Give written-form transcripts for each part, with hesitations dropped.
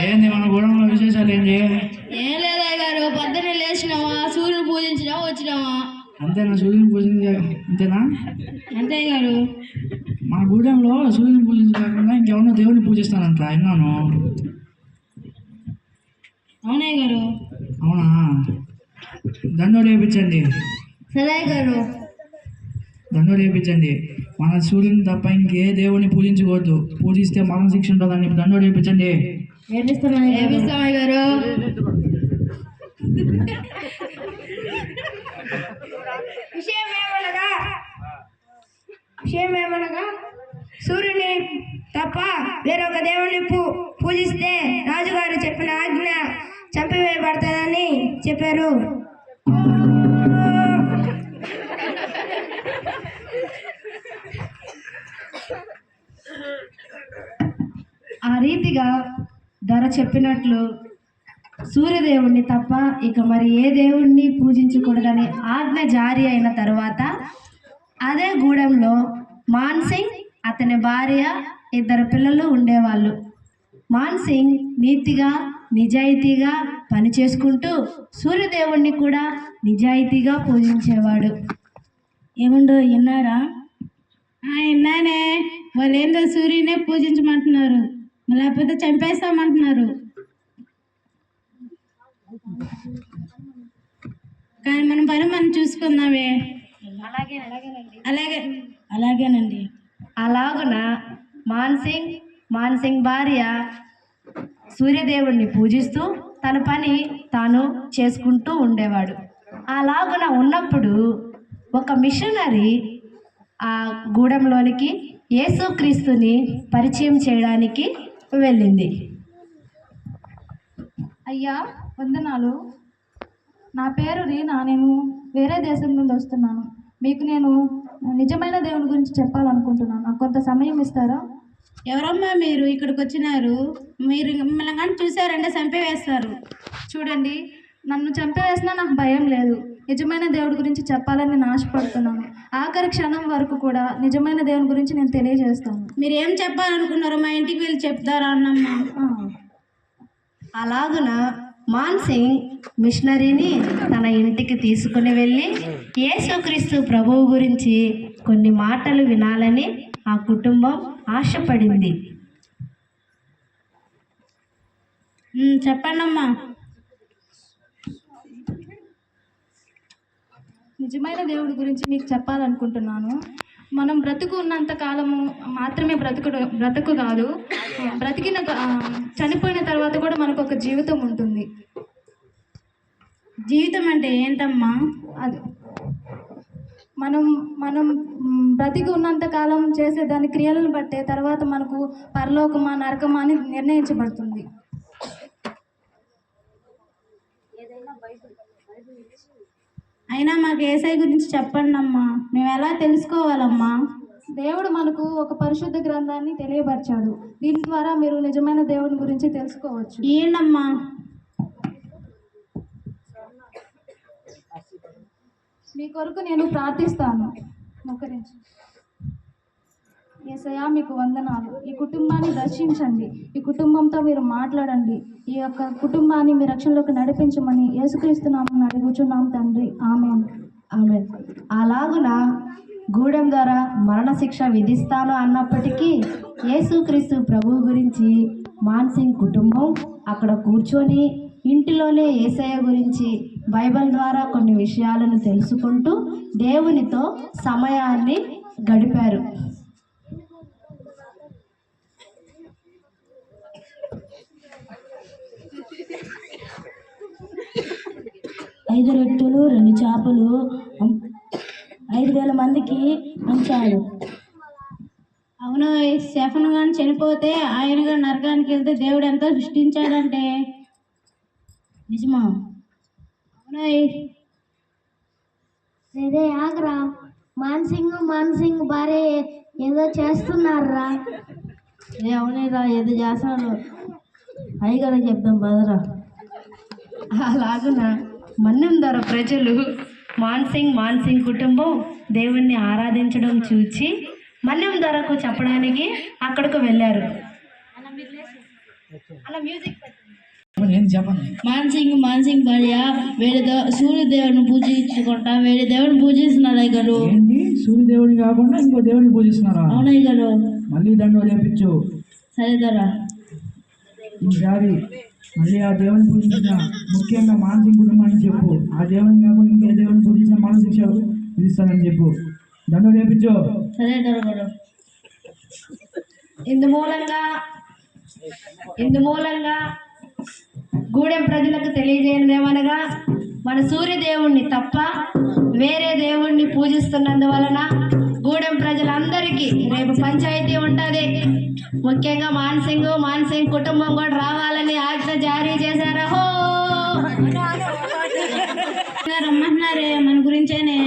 ఏంది మన గూడెంలో విశేషాలు ఏంటి? ఏం లేదయ్య గారు, పొద్దున్నే లేచినామా, సూర్యుని పూజించినామా, వచ్చినామా. అంతేనా? సూర్యుని పూజించ అంతేనా? అంతే గారు. మా గూడెంలో సూర్యుని పూజించకుండా ఇంకెవరో దేవుని పూజిస్తానంట విన్నాను. అవునయ్య గారు. అవునా? దండోడు వేయించండి. సరే గారు. దండోడు వేయించండి. మన సూర్యుని తప్ప ఇంకే దేవుని పూజించకూడదు. పూజిస్తే మరణ శిక్ష ఉంటుందని దండోడు వేయించండి. ఏమిస్తామయ్య గారు. విషయం ఏమనగా సూర్యుని తప్ప వేరొక దేవుని పూజిస్తే రాజుగారు చెప్పిన ఆజ్ఞ చంపివేయబడతాదని చెప్పారు. ఆ రీతిగా ధర చెప్పినట్లు సూర్యదేవుణ్ణి తప్ప ఇక మరి ఏ దేవుణ్ణి పూజించకూడదనే ఆజ్ఞ జారీ అయిన తర్వాత అదే గూడెంలో మాన్సింగ్, అతని భార్య, 2 పిల్లలు ఉండేవాళ్ళు. మాన్సింగ్ నీతిగా నిజాయితీగా పనిచేసుకుంటూ సూర్యదేవుణ్ణి కూడా నిజాయితీగా పూజించేవాడు. ఏముండో విన్నారా? విన్నానే. వాళ్ళు ఏందో సూర్యునే పూజించమంటున్నారు, లేకపోతే చంపేస్తామంటున్నారు. కానీ మనం పని మనం చూసుకుందామే. అలాగేనండి. అలాగున మాన్సింగ్ భార్య సూర్యదేవుణ్ణి పూజిస్తూ తన పని తాను చేసుకుంటూ ఉండేవాడు. అలాగున ఉన్నప్పుడు ఒక మిషనరీ ఆ గూడెంలోనికి యేసుక్రీస్తుని పరిచయం చేయడానికి వెళ్ళింది. అయ్యా వందనాలు. నా పేరు రీనా. నేను వేరే దేశం నుండి వస్తున్నాను. మీకు నేను నిజమైన దేవుని గురించి చెప్పాలనుకుంటున్నాను. నాకు కొంత సమయం ఇస్తారా? ఎవరమ్మా మీరు? ఇక్కడికి వచ్చినారు. మీరు మిమ్మల్ని కానీ చూసారంటే చంపేవేస్తారు. చూడండి, నన్ను చంపేవేసినా నాకు భయం లేదు. నిజమైన దేవుడి గురించి చెప్పాలని నేను ఆశపడుతున్నాను. ఆఖరి క్షణం వరకు కూడా నిజమైన దేవుని గురించి నేను తెలియజేస్తాను. మీరు ఏం చెప్పాలనుకున్నారో మా ఇంటికి వెళ్ళి చెప్తారా అన్నమ్మా? అలాగున మాన్సింగ్ మిషనరీని తన ఇంటికి తీసుకుని వెళ్ళి యేసుక్రీస్తు ప్రభువు గురించి కొన్ని మాటలు వినాలని ఆ కుటుంబం ఆశపడింది. చెప్పండమ్మా. నిజమైన దేవుడి గురించి మీకు చెప్పాలనుకుంటున్నాను. మనం బ్రతుకు ఉన్నంత కాలము మాత్రమే బ్రతుకు కాదు, చనిపోయిన తర్వాత కూడా మనకు ఒక జీవితం ఉంటుంది. జీవితం అంటే ఏంటమ్మా? అది మనం బ్రతికి ఉన్నంత కాలం చేసే దాని క్రియలను బట్టే తర్వాత మనకు పరలోకమా నరకమా అని నిర్ణయించబడుతుంది. అయినా మాకు యేసయ్య గురించి చెప్పండి అమ్మా, మేము ఎలా తెలుసుకోవాలమ్మా? దేవుడు మనకు ఒక పరిశుద్ధ గ్రంథాన్ని తెలియపరిచాడు. దీని ద్వారా మీరు నిజమైన దేవుని గురించి తెలుసుకోవచ్చు. ఏంటమ్మా? మీ కొరకు నేను ప్రార్థిస్తాను. యేసయ్యా, మీకు వందనాలు. ఈ కుటుంబాన్ని దర్శించండి. ఈ కుటుంబంతో మీరు మాట్లాడండి. ఈ యొక్క కుటుంబాన్ని మీ రక్షణలోకి నడిపించమని యేసుక్రీస్తు నామమున అడుగుచున్నాం తండ్రి. ఆమేన్. ఆమేన్. అలాగున గూడెం ద్వారా మరణశిక్ష విధిస్తాను అన్నప్పటికీ యేసుక్రీస్తు ప్రభువు గురించి మాన్సింగ్ కుటుంబం అక్కడ కూర్చొని ఇంటిలోనే యేసయ్య గురించి బైబిల్ ద్వారా కొన్ని విషయాలను తెలుసుకుంటూ దేవునితో సమయాన్ని గడిపారు. ఐదు రొట్టెలు 2 చేపలు 5,000 మందికి పంచాడు. అవును, శఫను కానీ చనిపోతే ఆయన కానీ నరకానికి వెళ్తే దేవుడు ఎంతో సృష్టించాడంటే నిజమా? అవునా? రే ఆగ్రా, మాన్సింగ్ భార్య ఏదో చేస్తున్నారా? అవునేరా, ఏదో చేస్తాను. అయ్యగారు చెప్దాం బదరా. అలాగున మన్నం ధర ప్రజలు మాన్సింగ్ కుటుంబం దేవుణ్ణి ఆరాధించడం చూచి మన్నం ధరకు చెప్పడానికి అక్కడికి వెళ్ళారు. అలా మ్యూజిక్ ఏం చెప్పండి. మాన్సింగ్ భార్య సూర్యదేవుని పూజించుకుంటా వేరే దేవుని పూజిస్తున్నారు అయ్యగారు. ఏంటి సూర్యదేవుని కాకుండా ఇంకో దేవుని పూజిస్తున్నారా? అవునయ్య గారు. మళ్ళీ దండ రేపించు. సరే ధరా. ఈసారి మళ్ళీ ఆ దేవుని పూజించిన ముఖ్యంగా మానసిక కుటుంబాన్ని చెప్పు. ఆ దేవుని కాకుండా ఇంకే దేవుని పూజించిన మానసిక విధిస్తానని చెప్పు. దండ రేపించు. సరే ధర గారు. ఇందు మూలంగా గూడెం ప్రజలకు తెలియజేయనిదేమనగా మన సూర్యదేవుణ్ణి తప్ప వేరే దేవుణ్ణి పూజిస్తున్నందువలన గూడెం ప్రజలందరికీ రేపు పంచాయతీ ఉంటుంది. ముఖ్యంగా మాన్సింగ్ కుటుంబం కూడా రావాలని ఆజ్ఞ జారీ చేశారు. హో రమ్మంటున్నారే మన గురించేనే.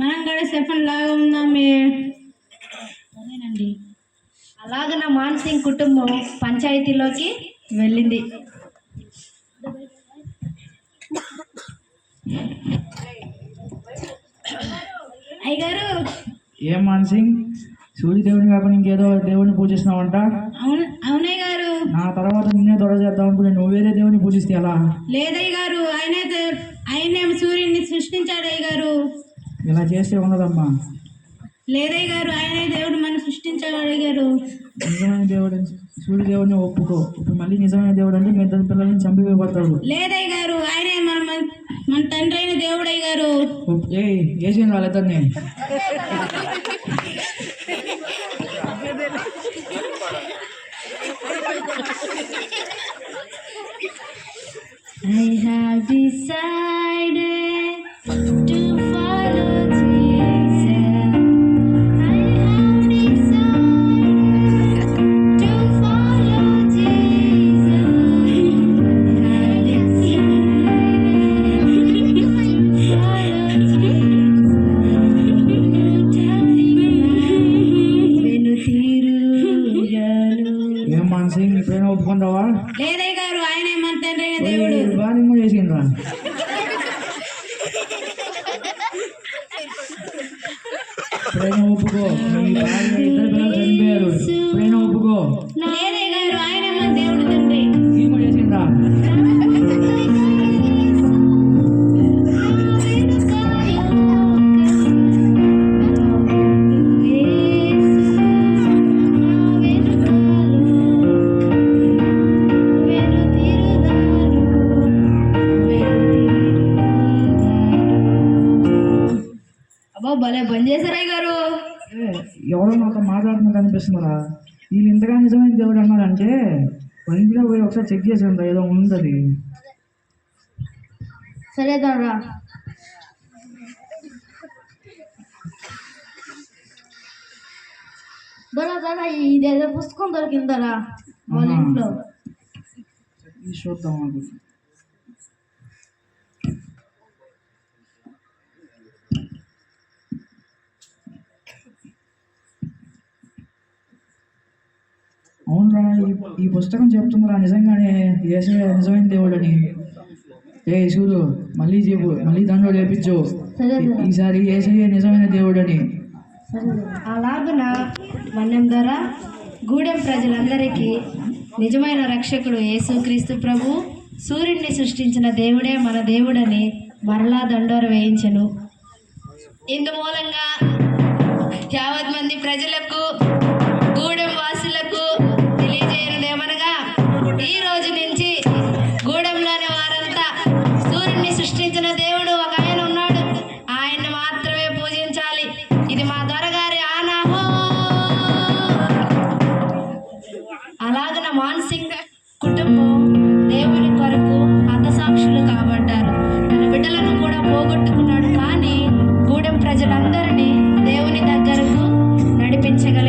మనం కూడా సెఫన్ లాగా ఉందామే. అదేనండి. అలాగన మాన్సింగ్ కుటుంబం పంచాయతీలోకి వెళ్ళింది. అయ్యగారు. ఏం మానసింగ్ సూర్యదేవుని కాకుండా ఇంకేదో దేవుని పూజిస్తున్నావంట? అవునయ్య గారు. నా తర్వాత నిన్నే దొర చేద్దాం అనుకుని నువ్వు వేరే దేవుని పూజిస్తే ఎలా? లేదయ్య గారు, ఆయనే సూర్యుడిని సృష్టించాడు అయ్య గారు. ఇలా చేస్తే ఉండదమ్మా. లేదయ్య గారు, ఆయనే దేవుడు మనం సృష్టించాడు అయ్య గారు. నిజమైన దేవుడు సూర్యదేవుని ఒప్పుకో. ఇప్పుడు మళ్ళీ నిజమైన దేవుడు అంటే మీ ఇద్దరు పిల్లల్ని చంపివేయబడతాడు. లేదయ్య గారు, ఆయనే మన తండ్రి అయిన దేవుడు అయ్య గారు. వేసేయండి వాళ్ళిద్దరిని. I have decided to follow Jesus. I have decided to follow Jesus. I have decided to follow Jesus. ఏం మానసింగ్ ఇప్పుడైనా ఒప్పుకుంటావా? లేదయ్య గారు, ఆయనే మన తండ్రి అయిన దేవుడు. బాగా చేసిండ్రా. ఇప్పుడైనా ఒప్పుకో. మీ భార్య ఇద్దరు పిల్లలు చనిపోయారు. ఇప్పుడైనా ఒప్పుకో. లేదయ్య గారు, ఆయనే మన దేవుడు తండ్రి. ఏమో చేసిండ్రా. భలే బంద్ చేశారయ్య గారు. ఎవరో నాతో మాట్లాడుతున్నట్టు అనిపిస్తున్నారా? వీళ్ళు ఇంతగా నిజమైన దేవుడు అన్నారంటే ఇంట్లో పోయి ఒకసారి చెక్ చేసాను ఏదో ఉంది. సరే దొరా. దొరా ఇదేదో పుస్తకం దొరికిందరా వాళ్ళ ఇంట్లో. చూద్దాం. అది అవునరా, ఈ పుస్తకం చెప్తుందిరా నిజంగానే యేసయ్య నిజమైన దేవుడు అని. సూరు మళ్ళీ చెప్పు, మళ్ళీ దాంట్లో రేపించు. ఈసారి యేసయ్య నిజమైన దేవుడు అని. అలాగున మన్నం ద్వారా గూడెం ప్రజలందరికీ నిజమైన రక్షకుడు యేసుక్రీస్తు ప్రభు సూర్యుడిని సృష్టించిన దేవుడే మన దేవుడని మరలా దండోర వేయించెను. ఇందు మూలంగా యావత్ మంది ప్రజలకు గూడెం వాసులకు తెలియజేయనిదేమనగా ఈ రోజు నుంచి గూడెంలోని వారంతా సూర్యుడిని సృష్టించిన దేవుడు ఒక ఆయన ఉన్నాడు, ఆయన్ని మాత్రమే పూజించాలి. ఇది మా దొరగారి ఆనాహో. అలాగన మాన్సింగ్ కుటుంబం దేవుని కొరకు హతసాక్షులు కాబడ్డారు. తన బిడ్డలను కూడా పోగొట్టుకున్నాడు, కానీ గూడెం ప్రజలందరినీ దేవుని దగ్గరకు నడిపించగలిగాడు.